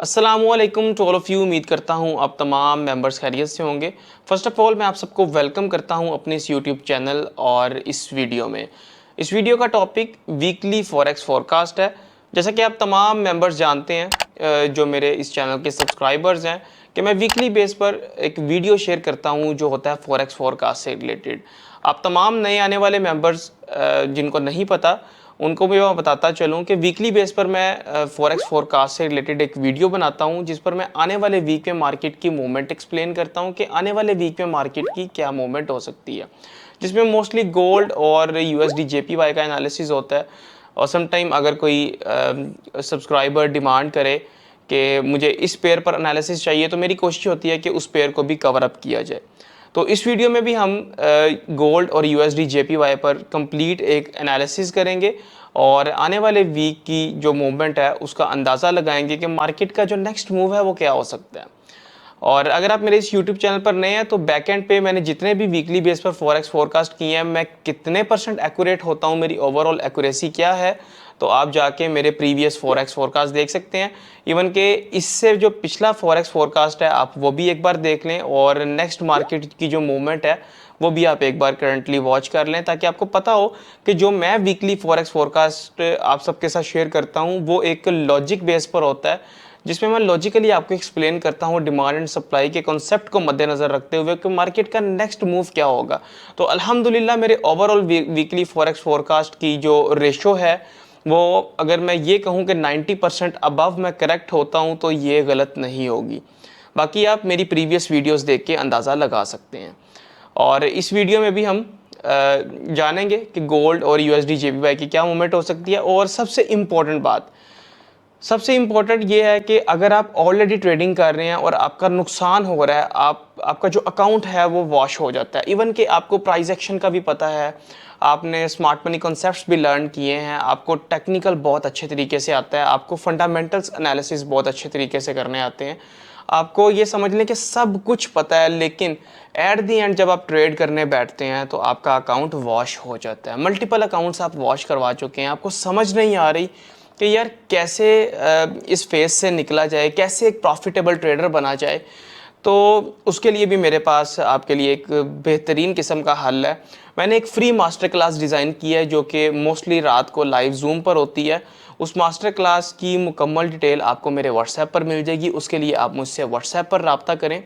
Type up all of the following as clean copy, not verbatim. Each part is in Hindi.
अस्सलामुअलैकुम टू ऑल ऑफ़ यू। उम्मीद करता हूँ आप तमाम मेंबर्स खैरियत से होंगे। फ़र्स्ट ऑफ़ ऑल मैं आप सबको वेलकम करता हूँ अपने इस यूट्यूब चैनल और इस वीडियो में। इस वीडियो का टॉपिक वीकली फॉरेक्स फोरकास्ट है। जैसा कि आप तमाम मेंबर्स जानते हैं जो मेरे इस चैनल के सब्सक्राइबर्स हैं कि मैं वीकली बेस पर एक वीडियो शेयर करता हूँ जो होता है फॉरेक्स फोरकास्ट से रिलेटेड। आप तमाम नए आने वाले मेंबर्स जिनको नहीं पता उनको भी मैं बताता चलूँ कि वीकली बेस पर मैं फॉरेक्स फोरकास्ट से रिलेटेड एक वीडियो बनाता हूँ जिस पर मैं आने वाले वीक में मार्केट की मूवमेंट एक्सप्लेन करता हूँ कि आने वाले वीक में मार्केट की क्या मूवमेंट हो सकती है, जिसमें मोस्टली गोल्ड और यूएसडी जेपीवाई का एनालिसिस होता है। और समटाइम अगर कोई सब्सक्राइबर डिमांड करे कि मुझे इस पेयर पर एनालिसिस चाहिए तो मेरी कोशिश होती है कि उस पेयर को भी कवर अप किया जाए। तो इस वीडियो में भी हम गोल्ड और यूएसडी जेपीवाई पर कंप्लीट एक एनालिसिस करेंगे और आने वाले वीक की जो मूवमेंट है उसका अंदाज़ा लगाएंगे कि मार्केट का जो नेक्स्ट मूव है वो क्या हो सकता है। और अगर आप मेरे इस YouTube चैनल पर नए हैं तो बैकएंड पे मैंने जितने भी वीकली बेस पर फॉरेक्स फोरकास्ट किए हैं मैं कितने % एक्यूरेट होता हूँ, मेरी ओवरऑल एक्यूरेसी क्या है, तो आप जाके मेरे प्रीवियस फॉरेक्स फोरकास्ट देख सकते हैं। इवन के इससे जो पिछला फॉरेक्स फोरकास्ट है आप वो भी एक बार देख लें और नेक्स्ट मार्केट की जो मूवमेंट है वो भी आप एक बार करंटली वॉच कर लें, ताकि आपको पता हो कि जो मैं वीकली फॉरेक्स फोरकास्ट आप सबके साथ शेयर करता हूँ वो एक लॉजिक बेस पर होता है, जिसमें मैं लॉजिकली आपको एक्सप्लेन करता हूँ डिमांड एंड सप्लाई के कॉन्सेप्ट को मद्देनज़र रखते हुए कि मार्केट का नेक्स्ट मूव क्या होगा। तो अल्हम्दुलिल्लाह मेरे ओवरऑल वीकली फॉरेक्स फोरकास्ट की जो रेशो है वो अगर मैं ये कहूँ कि 90% अबव मैं करेक्ट होता हूँ तो ये गलत नहीं होगी। बाकी आप मेरी प्रीवियस वीडियोस देख के अंदाज़ा लगा सकते हैं। और इस वीडियो में भी हम जानेंगे कि गोल्ड और यूएसडी जेपीवाई की क्या मूवमेंट हो सकती है। और सबसे इम्पॉर्टेंट ये है कि अगर आप ऑलरेडी ट्रेडिंग कर रहे हैं और आपका नुकसान हो रहा है, आपका जो अकाउंट है वो वॉश हो जाता है, इवन कि आपको प्राइस एक्शन का भी पता है, आपने स्मार्ट मनी कॉन्सेप्ट्स भी लर्न किए हैं, आपको टेक्निकल बहुत अच्छे तरीके से आता है, आपको फंडामेंटल्स एनालिसिस बहुत अच्छे तरीके से करने आते हैं, आपको ये समझ लें कि सब कुछ पता है, लेकिन एट दी एंड जब आप ट्रेड करने बैठते हैं तो आपका अकाउंट वॉश हो जाता है। मल्टीपल अकाउंट्स आप वॉश करवा चुके हैं, आपको समझ नहीं आ रही कि यार कैसे इस फेज से निकला जाए, कैसे एक प्रॉफिटेबल ट्रेडर बना जाए। तो उसके लिए भी मेरे पास आपके लिए एक बेहतरीन किस्म का हल है। मैंने एक फ्री मास्टर क्लास डिज़ाइन की है जो कि मोस्टली रात को लाइव जूम पर होती है। उस मास्टर क्लास की मुकम्मल डिटेल आपको मेरे व्हाट्सएप पर मिल जाएगी। उसके लिए आप मुझसे व्हाट्सएप पर रब्ता करें,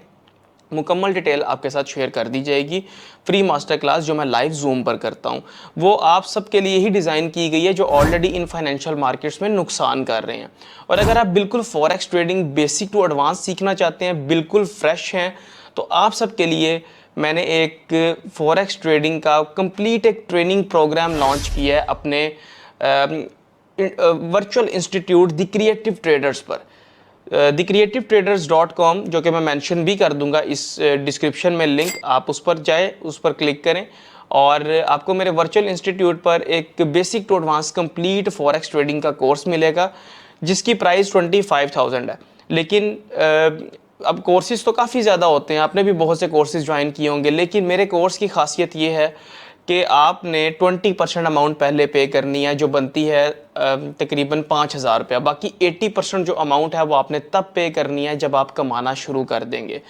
मुकम्मल डिटेल आपके साथ शेयर कर दी जाएगी। फ्री मास्टर क्लास जो मैं लाइव जूम पर करता हूँ वो आप सबके लिए ही डिज़ाइन की गई है जो ऑलरेडी इन फाइनेंशियल मार्केट्स में नुकसान कर रहे हैं। और अगर आप बिल्कुल forex trading basic to advance सीखना चाहते हैं, बिल्कुल फ्रेश हैं, तो आप सबके लिए मैंने एक फॉरेक्स ट्रेडिंग का कंप्लीट एक ट्रेनिंग प्रोग्राम लॉन्च किया है अपने virtual institute the creative traders पर। thecreativetraders.com जो कि मैं मेंशन भी कर दूंगा इस डिस्क्रिप्शन में लिंक, आप उस पर जाए, उस पर क्लिक करें और आपको मेरे वर्चुअल इंस्टीट्यूट पर एक basic to advance complete forex trading का कोर्स मिलेगा जिसकी प्राइस 25,000 है। लेकिन अब कोर्सेज तो काफ़ी ज़्यादा होते हैं, आपने भी बहुत से कोर्सेज ज्वाइन किए होंगे, लेकिन मेरे कोर्स की खासियत ये है कि आपने 20% अमाउंट पहले पे करनी है जो बनती है तकरीबन 5,000 रुपया। बाकी 80% जो अमाउंट है वो आपने तब पे करनी है जब आप कमाना शुरू कर देंगे।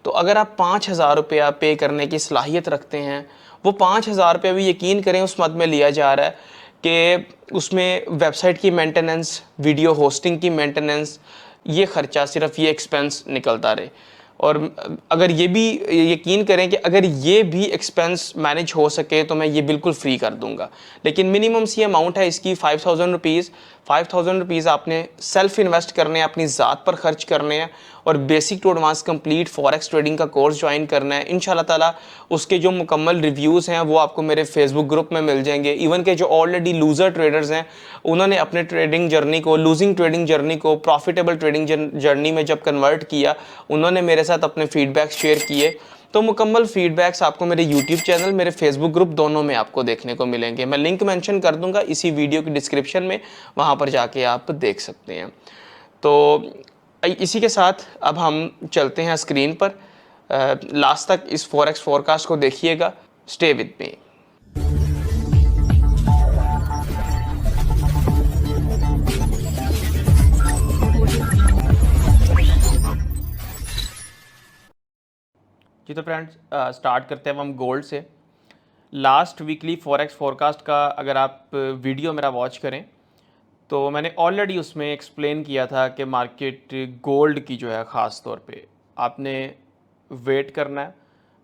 तो अगर आप 5,000 रुपया पे करने की सलाहियत रखते हैं, वो 5,000 रुपया भी यकीन करें उस मद में लिया जा रहा है कि उसमें वेबसाइट की मेंटेनेंस, वीडियो होस्टिंग की मेंटेनेंस, ये ख़र्चा सिर्फ ये एक्सपेंस निकलता रहे। और अगर ये भी यकीन करें कि अगर ये भी एक्सपेंस मैनेज हो सके तो मैं ये बिल्कुल फ्री कर दूंगा। लेकिन मिनिमम सी अमाउंट है इसकी 5,000 रुपीज़। 5,000 रुपीज़ आपने सेल्फ इन्वेस्ट करने हैं, अपनी ज़ात पर खर्च करने हैं और basic to advance complete forex trading का कोर्स ज्वाइन करना है। इंशाल्लाह ताला उसके जो मुकम्मल रिव्यूज़ हैं वो आपको मेरे फेसबुक ग्रुप में मिल जाएंगे। इवन के जो ऑलरेडी लूज़र ट्रेडर्स हैं उन्होंने अपने ट्रेडिंग जर्नी को, लूजिंग ट्रेडिंग जर्नी को प्रॉफिटेबल ट्रेडिंग जर्नी में जब कन्वर्ट किया, उन्होंने मेरे साथ अपने फीडबैक शेयर किए। तो मुकम्मल फीडबैक्स आपको मेरे यूट्यूब चैनल, मेरे फेसबुक ग्रुप दोनों में आपको देखने को मिलेंगे। मैं लिंक मेंशन कर दूंगा इसी वीडियो की डिस्क्रिप्शन में, वहाँ पर जाके आप देख सकते हैं। तो इसी के साथ अब हम चलते हैं स्क्रीन पर। लास्ट तक इस फॉरेक्स फोरकास्ट को देखिएगा। Stay with me. जी तो फ्रेंड्स स्टार्ट करते हैं हम गोल्ड से। लास्ट वीकली फॉरेक्स फोरकास्ट का अगर आप वीडियो मेरा वॉच करें तो मैंने ऑलरेडी उसमें एक्सप्लेन किया था कि मार्केट गोल्ड की जो है ख़ास तौर पे आपने वेट करना है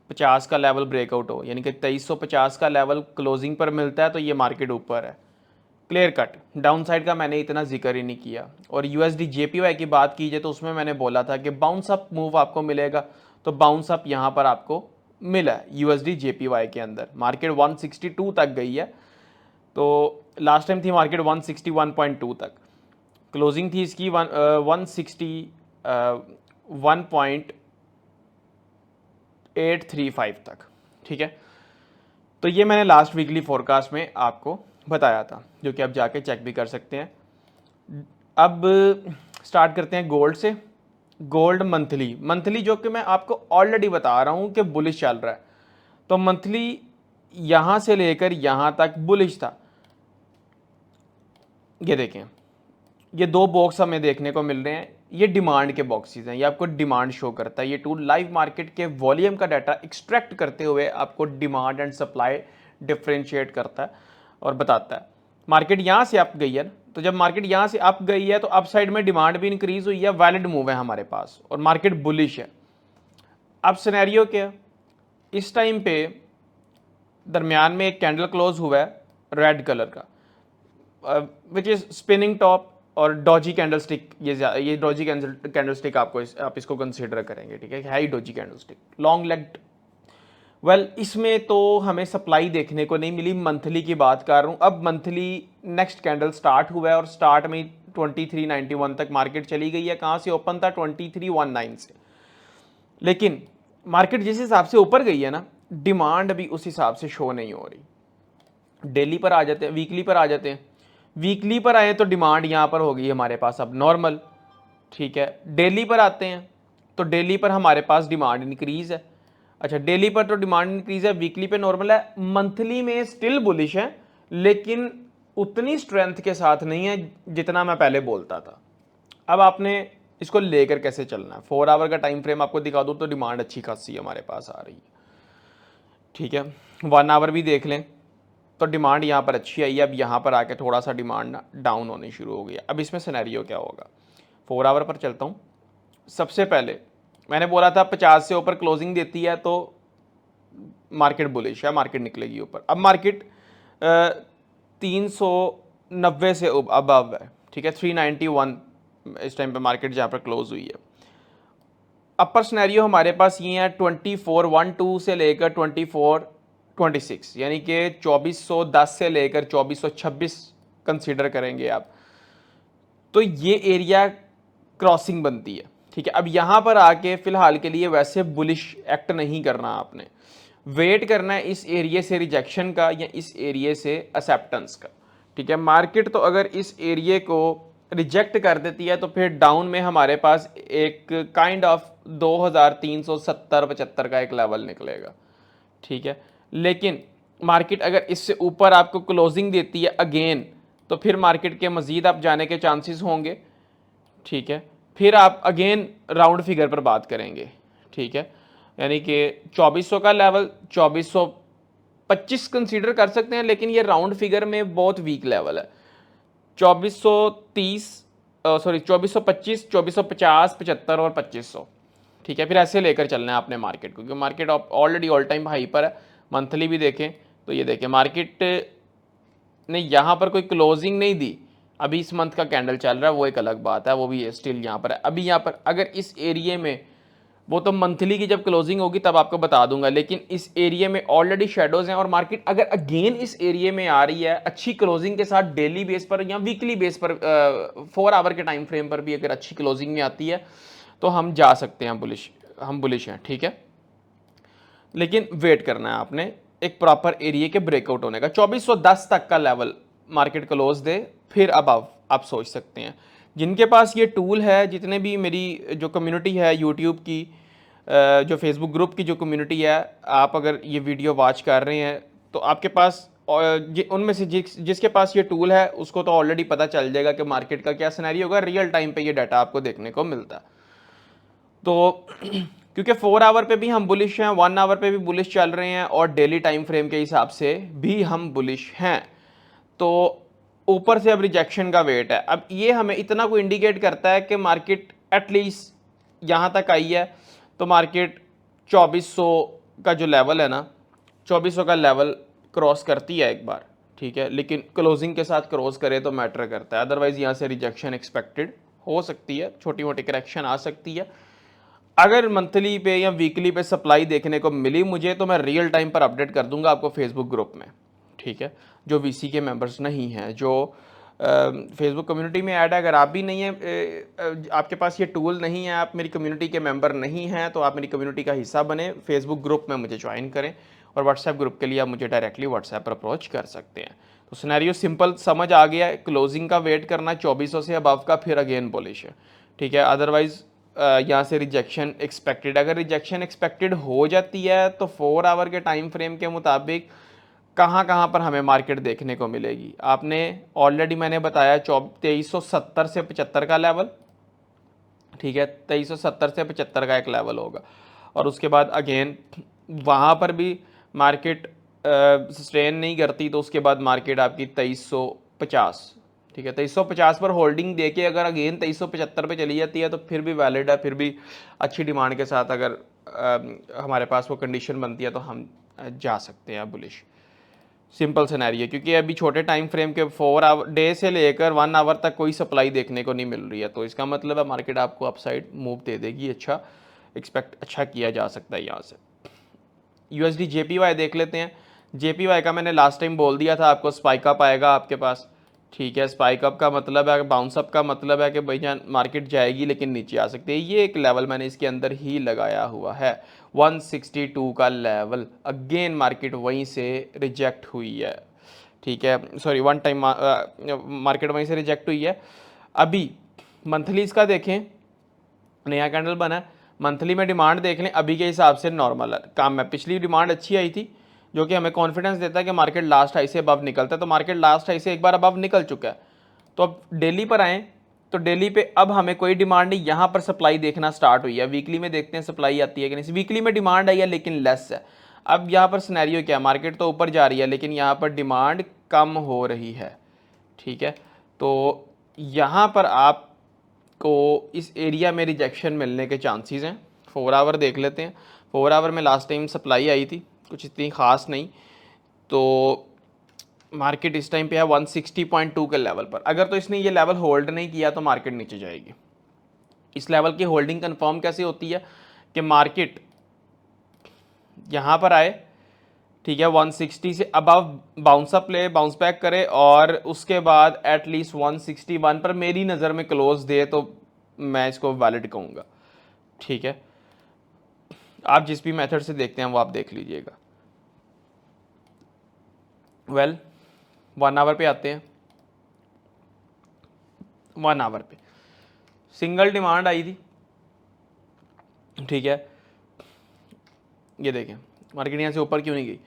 50 का लेवल ब्रेकआउट हो, यानी कि 2350 का लेवल क्लोजिंग पर मिलता है तो ये मार्केट ऊपर है, क्लियर कट। डाउन साइड का मैंने इतना जिक्र ही नहीं किया। और यूएसडी जेपीवाई की बात कीजिए तो उसमें मैंने बोला था कि बाउंस अप मूव आपको मिलेगा, तो बाउंस अप यहाँ पर आपको मिला है यूएसडी जेपीवाई के अंदर। मार्केट 162 तक गई है, तो लास्ट टाइम थी मार्केट 161.2 तक, क्लोजिंग थी इसकी 161.835 तक, ठीक है। तो ये मैंने लास्ट वीकली फोरकास्ट में आपको बताया था, जो कि आप जाके चेक भी कर सकते हैं। अब स्टार्ट करते हैं गोल्ड से। गोल्ड मंथली जो कि मैं आपको ऑलरेडी बता रहा हूँ कि बुलिश चल रहा है, तो मंथली यहाँ से लेकर यहाँ तक बुलिश था। ये देखें, ये दो बॉक्स हमें देखने को मिल रहे हैं, ये डिमांड के बॉक्सेस हैं, ये आपको डिमांड शो करता है। ये टूल लाइव मार्केट के वॉल्यूम का डाटा एक्सट्रैक्ट करते हुए आपको डिमांड एंड सप्लाई डिफरेंशिएट करता है और बताता है। मार्केट यहाँ से अप गई है, तो जब मार्केट यहाँ से अप गई है तो अप साइड में डिमांड भी इंक्रीज हुई है, वैलिड मूव है हमारे पास और मार्केट बुलिश है। अब सिनेरियो क्या, इस टाइम पे दरमियान में एक कैंडल क्लोज हुआ है रेड कलर का, विच इज स्पिनिंग टॉप और डॉजी कैंडल स्टिक। ये डॉजी कैंडल स्टिक आप इसको कंसीडर करेंगे, ठीक है ही doji candle stick long legged. Well इसमें तो हमें सप्लाई देखने को नहीं मिली, मंथली की बात कर रहा हूँ। अब मंथली नेक्स्ट कैंडल स्टार्ट हुआ है और स्टार्ट में 2391 तक मार्केट चली गई है। कहाँ से ओपन था, 2319 से। लेकिन मार्केट जिस हिसाब से ऊपर गई है ना, डिमांड भी उस हिसाब से शो नहीं हो रही। डेली पर आ जाते हैं, वीकली पर आ जाते हैं। वीकली पर आए तो डिमांड यहाँ पर हो गई हमारे पास अब नॉर्मल, ठीक है। डेली पर आते हैं तो डेली पर हमारे पास डिमांड इंक्रीज है। अच्छा, डेली पर तो डिमांड इंक्रीज है, वीकली पे नॉर्मल है। मंथली में स्टिल बुलिश है, लेकिन उतनी स्ट्रेंथ के साथ नहीं है जितना मैं पहले बोलता था। अब आपने इसको लेकर कैसे चलना है, 4 आवर का टाइम फ्रेम आपको दिखा दूं तो डिमांड अच्छी खासी हमारे पास आ रही है, ठीक है। 1 आवर भी देख लें तो डिमांड यहाँ पर अच्छी आई है। अब यहाँ पर आके थोड़ा सा डिमांड डाउन होनी शुरू हो गई। अब इसमें सिनेरियो क्या होगा, 4 आवर पर चलता हूँ। सबसे पहले मैंने बोला था 50 से ऊपर क्लोजिंग देती है तो मार्केट बुलिश है, मार्केट निकलेगी ऊपर। अब मार्केट 390 से अबव है, ठीक है। 391 इस टाइम पे मार्केट जहाँ पर क्लोज हुई है। अपर सिनेरियो हमारे पास ये है 2412 से लेकर 2426, यानी कि 2410 से लेकर 2426 कंसीडर करेंगे आप, तो ये एरिया क्रॉसिंग बनती है, ठीक है। अब यहाँ पर आके फिलहाल के लिए वैसे बुलिश एक्ट नहीं करना, आपने वेट करना है इस एरिया से रिजेक्शन का या इस एरिया से एक्सेप्टेंस का, ठीक है। मार्केट तो अगर इस एरिया को रिजेक्ट कर देती है तो फिर डाउन में हमारे पास एक काइंड ऑफ 2370-75 का एक लेवल निकलेगा, ठीक है। लेकिन मार्केट अगर इससे ऊपर आपको क्लोजिंग देती है अगेन, तो फिर मार्केट के मजीद आप जाने के चांसेस होंगे, ठीक है। फिर आप अगेन राउंड फिगर पर बात करेंगे, ठीक है। यानी कि 2400 का लेवल 2425 कंसीडर कर सकते हैं, लेकिन ये राउंड फिगर में बहुत वीक लेवल है। 2425, 2450, 75 और 2500, ठीक है। फिर ऐसे लेकर चलना है आपने मार्केट को, क्योंकि market already all time high पर है। मंथली भी देखें तो ये देखें, मार्केट ने यहाँ पर कोई क्लोजिंग नहीं दी। अभी इस मंथ का कैंडल चल रहा है, वो एक अलग बात है, वो भी स्टिल यहाँ पर है। अभी यहाँ पर अगर इस एरिया में, वो तो मंथली की जब क्लोजिंग होगी तब आपको बता दूंगा, लेकिन इस एरिया में ऑलरेडी शेडोज हैं और मार्केट अगर अगेन इस एरिया में आ रही है अच्छी क्लोजिंग के साथ, डेली बेस पर या वीकली बेस पर 4 आवर के टाइम फ्रेम पर भी अगर अच्छी क्लोजिंग में आती है तो हम जा सकते हैं बुलिश, हम बुलिश हैं, ठीक है। लेकिन वेट करना है आपने एक प्रॉपर एरिया के ब्रेकआउट होने का। 2410 तक का लेवल मार्केट क्लोज दे, फिर अब आप सोच सकते हैं। जिनके पास ये टूल है, जितने भी मेरी जो कम्युनिटी है यूट्यूब की, जो फेसबुक ग्रुप की जो कम्युनिटी है, आप अगर ये वीडियो वॉच कर रहे हैं तो आपके पास उनमें से जिसके पास ये टूल है उसको तो ऑलरेडी पता चल जाएगा कि मार्केट का क्या सिनेरियो होगा। रियल टाइम पे ये डाटा आपको देखने को मिलता है। तो क्योंकि 4 आवर पे भी हम बुलिश हैं, 1 आवर पे भी बुलिश चल रहे हैं और डेली टाइम फ्रेम के हिसाब से भी हम बुलिश हैं। तो ऊपर से अब रिजेक्शन का वेट है। अब ये हमें इतना को इंडिकेट करता है कि मार्केट एटलीस्ट यहाँ तक आई है, तो मार्केट 2400 का जो लेवल है ना, 2400 का लेवल क्रॉस करती है एक बार, ठीक है, लेकिन क्लोजिंग के साथ क्रॉस करे तो मैटर करता है। अदरवाइज यहाँ से रिजेक्शन एक्सपेक्टेड हो सकती है, छोटी मोटी करेक्शन आ सकती है। अगर मंथली पे या वीकली पे सप्लाई देखने को मिली मुझे, तो मैं रियल टाइम पर अपडेट कर दूंगा आपको फेसबुक ग्रुप में, ठीक है। जो वीसी के मेंबर्स नहीं हैं, जो फेसबुक कम्युनिटी में ऐड है, अगर आप भी नहीं है, आपके पास ये टूल नहीं है, आप मेरी कम्युनिटी के मेंबर नहीं हैं, तो आप मेरी कम्युनिटी का हिस्सा बने, फेसबुक ग्रुप में मुझे ज्वाइन करें, और व्हाट्सएप ग्रुप के लिए आप मुझे डायरेक्टली व्हाट्सएप पर अप्रोच कर सकते हैं। तो सिनेरियो सिंपल समझ आ गया, क्लोजिंग का वेट करना 2400 से अबव का, फिर अगेन बुलिश है, ठीक है। अदरवाइज यहाँ से रिजेक्शन एक्सपेक्टेड, अगर रिजेक्शन एक्सपेक्टेड हो जाती है तो 4 आवर के टाइम फ्रेम के मुताबिक कहाँ पर हमें मार्केट देखने को मिलेगी। आपने ऑलरेडी मैंने बताया 2370 से 75 का लेवल, ठीक है, 2370 से 75 का एक लेवल होगा, और उसके बाद अगेन वहाँ पर भी मार्केट सस्टेन नहीं करती, तो उसके बाद मार्केट आपकी 2350, ठीक है, 2350 पर होल्डिंग देके अगर अगेन 2375 पे चली जाती है तो फिर भी वैलिड है, फिर भी अच्छी डिमांड के साथ अगर हमारे पास वो कंडीशन बनती है तो हम जा सकते हैं बुलिश। सिंपल सिनेरियो, क्योंकि अभी छोटे टाइम फ्रेम के 4 आवर डे से लेकर 1 आवर तक कोई सप्लाई देखने को नहीं मिल रही है, तो इसका मतलब है मार्केट आपको अपसाइड मूव दे देगी, अच्छा अच्छा किया जा सकता है यहाँ से। यूएसडी जेपीवाई देख लेते हैं। जेपीवाई का मैंने लास्ट टाइम बोल दिया था आपको, स्पाइक अप आएगा आपके पास, ठीक है। स्पाइक अप का मतलब है, बाउंस अप का मतलब है कि भाई जान मार्केट जाएगी लेकिन नीचे आ सकती है। ये एक लेवल मैंने इसके अंदर ही लगाया हुआ है, 162 का लेवल। अगेन मार्केट वहीं से रिजेक्ट हुई है, ठीक है, सॉरी वन टाइम मार्केट वहीं से रिजेक्ट हुई है। अभी मंथली इसका देखें, नया कैंडल बना है, मंथली में डिमांड देख लें, अभी के हिसाब से नॉर्मल है काम है। पिछली डिमांड अच्छी आई थी जो कि हमें कॉन्फिडेंस देता है कि मार्केट लास्ट हाई से अबव निकलता है, तो मार्केट लास्ट हाई से एक बार अबव निकल चुका है। तो अब डेली पर आएँ तो डेली पे अब हमें कोई डिमांड नहीं, यहाँ पर सप्लाई देखना स्टार्ट हुई है। वीकली में देखते हैं सप्लाई आती है कि नहीं। वीकली में डिमांड आई है लेकिन लेस है। अब यहाँ पर सिनेरियो क्या है, मार्केट तो ऊपर जा रही है लेकिन यहाँ पर डिमांड कम हो रही है, ठीक है। तो यहाँ पर आपको इस एरिया में रिजेक्शन मिलने के चांसेस हैं। 4 आवर देख लेते हैं। 4 आवर में लास्ट टाइम सप्लाई आई थी, कुछ इतनी ख़ास नहीं, तो मार्केट इस टाइम पे है 160.2 के लेवल पर। अगर तो इसने ये लेवल होल्ड नहीं किया तो मार्केट नीचे जाएगी। इस लेवल की होल्डिंग कंफर्म कैसे होती है कि मार्केट यहाँ पर आए, ठीक है, 160 से अबव बाउंस अप ले, बाउंस बैक करे और उसके बाद एटलीस्ट 161 पर मेरी नज़र में क्लोज दे तो मैं इसको वैलिड कहूँगा, ठीक है। आप जिस भी मेथड से देखते हैं वो आप देख लीजिएगा। वेल 1 आवर पे आते हैं। 1 आवर पे सिंगल डिमांड आई थी, ठीक है। ये देखें मार्केट यहाँ से ऊपर क्यों नहीं गई।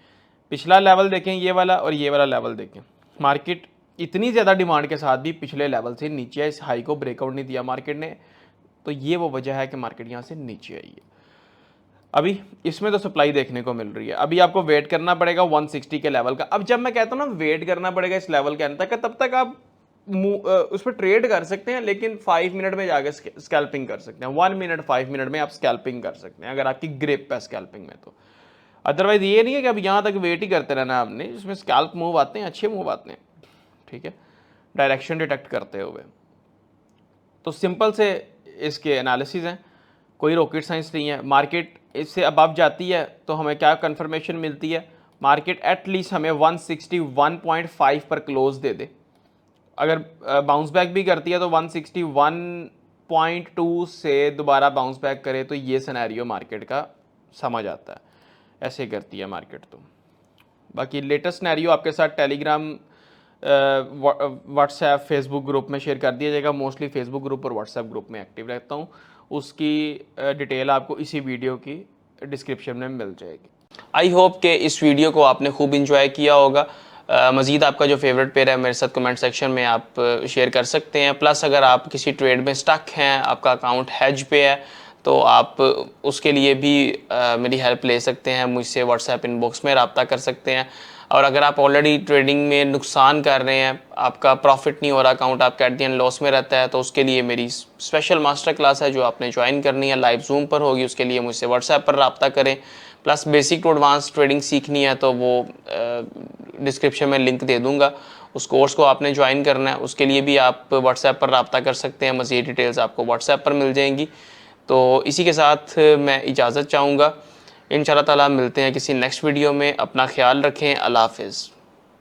पिछला लेवल देखें ये वाला और ये वाला लेवल देखें। मार्केट इतनी ज़्यादा डिमांड के साथ भी पिछले लेवल से नीचे, इस हाई को ब्रेकआउट नहीं दिया मार्केट ने, तो ये वो वजह है कि मार्केट यहाँ से नीचे आई है। अभी इसमें तो सप्लाई देखने को मिल रही है। अभी आपको वेट करना पड़ेगा 160 के लेवल का। अब जब मैं कहता हूँ ना वेट करना पड़ेगा इस लेवल के अंदर का, तब तक आप उस पर ट्रेड कर सकते हैं, लेकिन 5 मिनट में जाकर स्कैल्पिंग कर सकते हैं। 1 मिनट 5 मिनट में आप स्कैल्पिंग कर सकते हैं अगर आपकी ग्रिप है स्कैल्पिंग में। तो अदरवाइज ये नहीं है कि अब यहाँ तक वेट ही करते रहना आपने। इसमें स्कैल्प मूव आते हैं, अच्छे मूव आते हैं, ठीक है, डायरेक्शन डिटेक्ट करते हुए। तो सिंपल से इसके एनालिसिस हैं, कोई रॉकेट साइंस नहीं है। मार्केट इससे अबव जाती है तो हमें क्या कंफर्मेशन मिलती है, मार्केट एटलीस्ट हमें 161.5 पर क्लोज दे दे। अगर बाउंस बैक भी करती है तो 161.2 से दोबारा बाउंस बैक करे तो ये सिनेरियो मार्केट का समझ आता है, ऐसे करती है मार्केट। तो बाकी लेटेस्ट सिनेरियो आपके साथ टेलीग्राम, व्हाट्सएप, फेसबुक ग्रुप में शेयर कर दिया जाएगा। मोस्टली फेसबुक ग्रुप और व्हाट्सएप ग्रुप में एक्टिव रहता हूँ, उसकी डिटेल आपको इसी वीडियो की डिस्क्रिप्शन में मिल जाएगी। आई होप कि इस वीडियो को आपने खूब इंजॉय किया होगा। मज़ीद आपका जो फेवरेट पेयर है मेरे साथ कमेंट सेक्शन में आप शेयर कर सकते हैं। प्लस अगर आप किसी ट्रेड में स्टक हैं, आपका अकाउंट हेज पे है, तो आप उसके लिए भी मेरी हेल्प ले सकते हैं, मुझसे व्हाट्सएप इनबॉक्स में रब्ता कर सकते हैं। और अगर आप ऑलरेडी ट्रेडिंग में नुकसान कर रहे हैं, आपका प्रॉफिट नहीं हो रहा, अकाउंट आपका एट द एंड लॉस में रहता है, तो उसके लिए मेरी स्पेशल मास्टर क्लास है जो आपने ज्वाइन करनी है, लाइव जूम पर होगी। उसके लिए मुझसे व्हाट्सएप पर रब्ता करें। Plus basic to advance trading सीखनी है तो वो डिस्क्रिप्शन में लिंक दे दूँगा, उस कोर्स को आपने ज्वाइन करना है। उसके लिए भी आप व्हाट्सएप पर रब्ता कर सकते हैं, मज़ीद डिटेल्स आपको व्हाट्सएप पर मिल जाएंगी। तो इसी के साथ मैं इजाज़त चाहूँगा। इंशाअल्लाह ताला मिलते हैं किसी नेक्स्ट वीडियो में। अपना ख्याल रखें। अल्लाह हाफ़िज़।